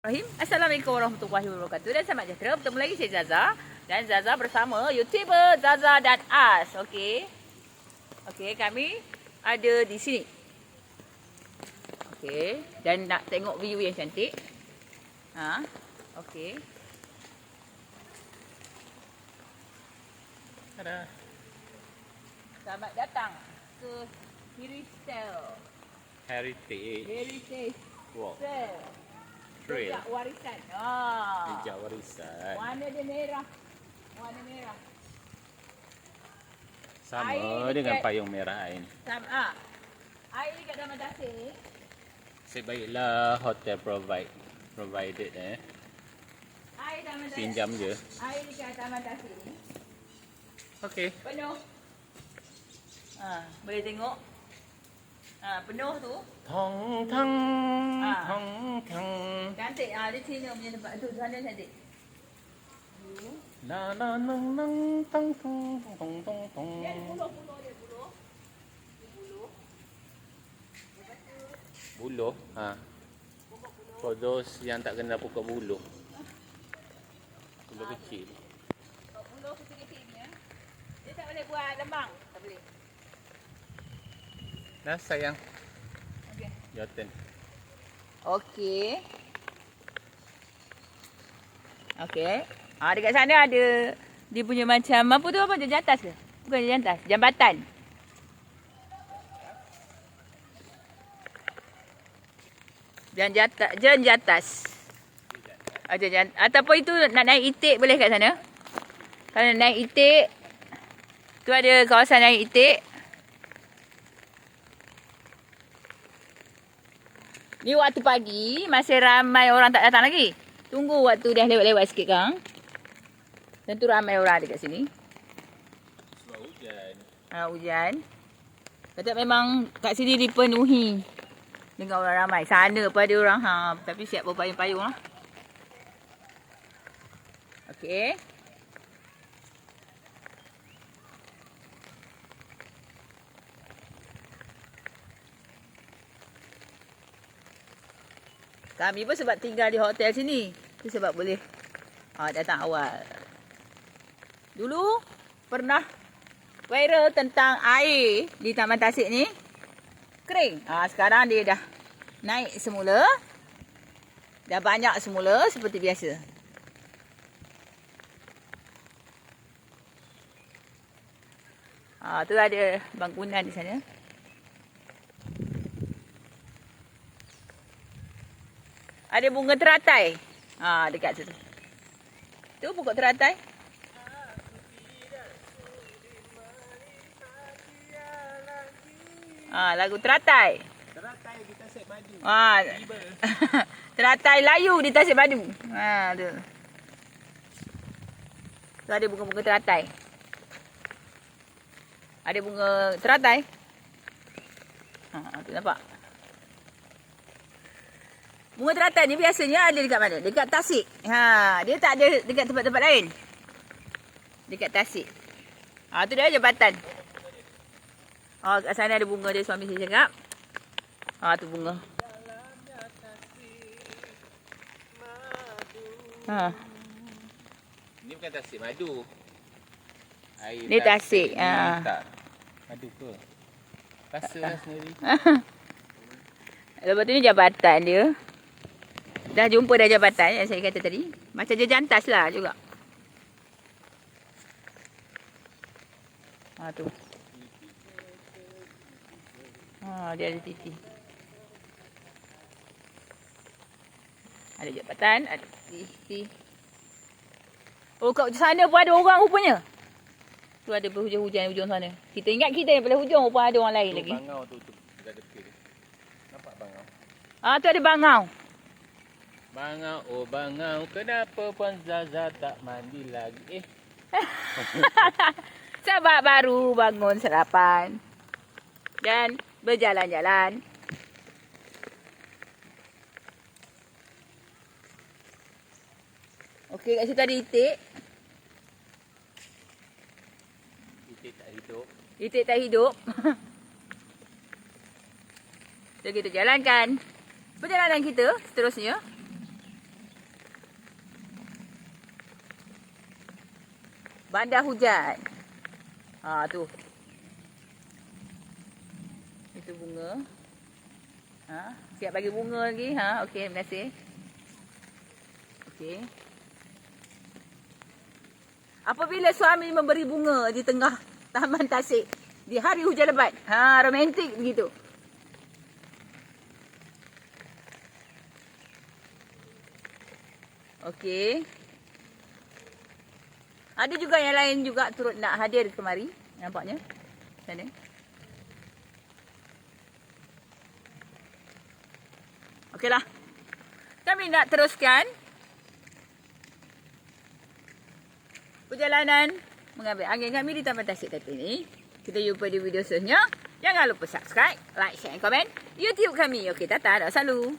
Assalamualaikum warahmatullahi wabarakatuh. Dan selamat sejahtera. Bertemu lagi saya Zaza. Dan Zaza bersama YouTuber Zaza dan As. Okey. Okey, kami ada di sini. Okey. Dan nak tengok view yang cantik. Ha. Okey. Tada. Selamat datang ke Heritage Walk Trail. Jejak warisan. Jejak warisan. Warna dia merah. Warna merah. Sama Air dengan dekat- payung merah ini. Sama. Air dekat Taman Tasik ni. Sebaiknya hotel provided Air Taman Tasik. pinjam je. Air dekat Taman Tasik ni Okey. penuh. Boleh tengok. Penuh tu. Tong tong Ah. tong tong. Cantik. Dia Cina punya tempat tu. Sana cantik. La la nang nang tong tong tong tong tong. Dia ada buluh-buluh dia. Buluh. Buluh. Buluh. For those yang tak kenal pokok buluh. Buluh kecil. Buluh kecil-kecil ni. Dia tak boleh buat lembang. Tak boleh. Dah sayang. Okey. Your turn. Okey. Okey. Dekat sana ada dia punya macam apa tu, apa jantas ke? Bukan jantas, jambatan. Jantas. Ataupun itu nak naik itik boleh kat sana. Kalau nak naik itik, tu ada kawasan naik itik. Ni waktu pagi, masih ramai orang tak datang lagi. Tunggu waktu dah lewat-lewat sikit kang. Tentu ramai orang dekat sini. Sebab hujan. Hujan. Kata memang kat sini dipenuhi dengan orang ramai. Sana pun ada orang. Tapi siap berpayung-payung lah. Okey. Kami pun sebab tinggal di hotel sini. Itu sebab boleh datang awal. Dulu pernah viral tentang air di Taman Tasik ni kering. Sekarang dia dah naik semula. Dah banyak semula seperti biasa. Tu ada bangunan di sana. Ada bunga teratai. Dekat situ. Tu pokok teratai. Lagu teratai. Teratai di Tasik Madu. Teratai layu di Tasik Madu. Tu. Tu ada bunga-bunga teratai. Ada bunga teratai. Tu nampak. Bunga teratai ni biasanya ada dekat mana? Dekat Tasik. Dia tak ada dekat tempat-tempat lain. Dekat Tasik. Tu dia jambatan. Kat sana ada bunga dia, suami saya cakap. Tu bunga. Ni bukan Tasik Madu. Air Ni Tasik. ni tak. Madu ke? Rasa sendiri. Lepas tu ni jambatan dia. Dah jumpa dah jambatan yang saya kata tadi. Macam dia jantas lah juga. Tu. Dia ada titi. Ada jambatan, ada titi. Kat sana pun ada orang rupanya. Tu ada berhujan-hujan hujung sana. Kita ingat kita yang paling hujung, rupanya ada orang lain lagi. Bangau tu dekat tepi dia. Nampak bangau? Tu ada bangau. Bangau, oh bangau, kenapa Puan Zaza tak mandi lagi? Sebab baru bangun sarapan. Dan berjalan-jalan. Okey, kat situ ada itik. Itik tak hidup. Itik tak hidup. So kita jalankan perjalanan kita seterusnya. Bandar hujan. Tu. Itu bunga. Siap bagi bunga lagi. Okey, terima kasih. Okey. Apabila suami memberi bunga di tengah taman tasik di hari hujan lebat. Romantik begitu. Okey. Ada juga yang lain juga turut nak hadir kemari. Nampaknya. Sana. Okeylah. Kami nak teruskan perjalanan mengambil angin kami di Taman Tasik Taipei ni. Kita jumpa di video seterusnya. Jangan lupa subscribe, like, share dan komen YouTube kami. Okey, tata. Dah selalu.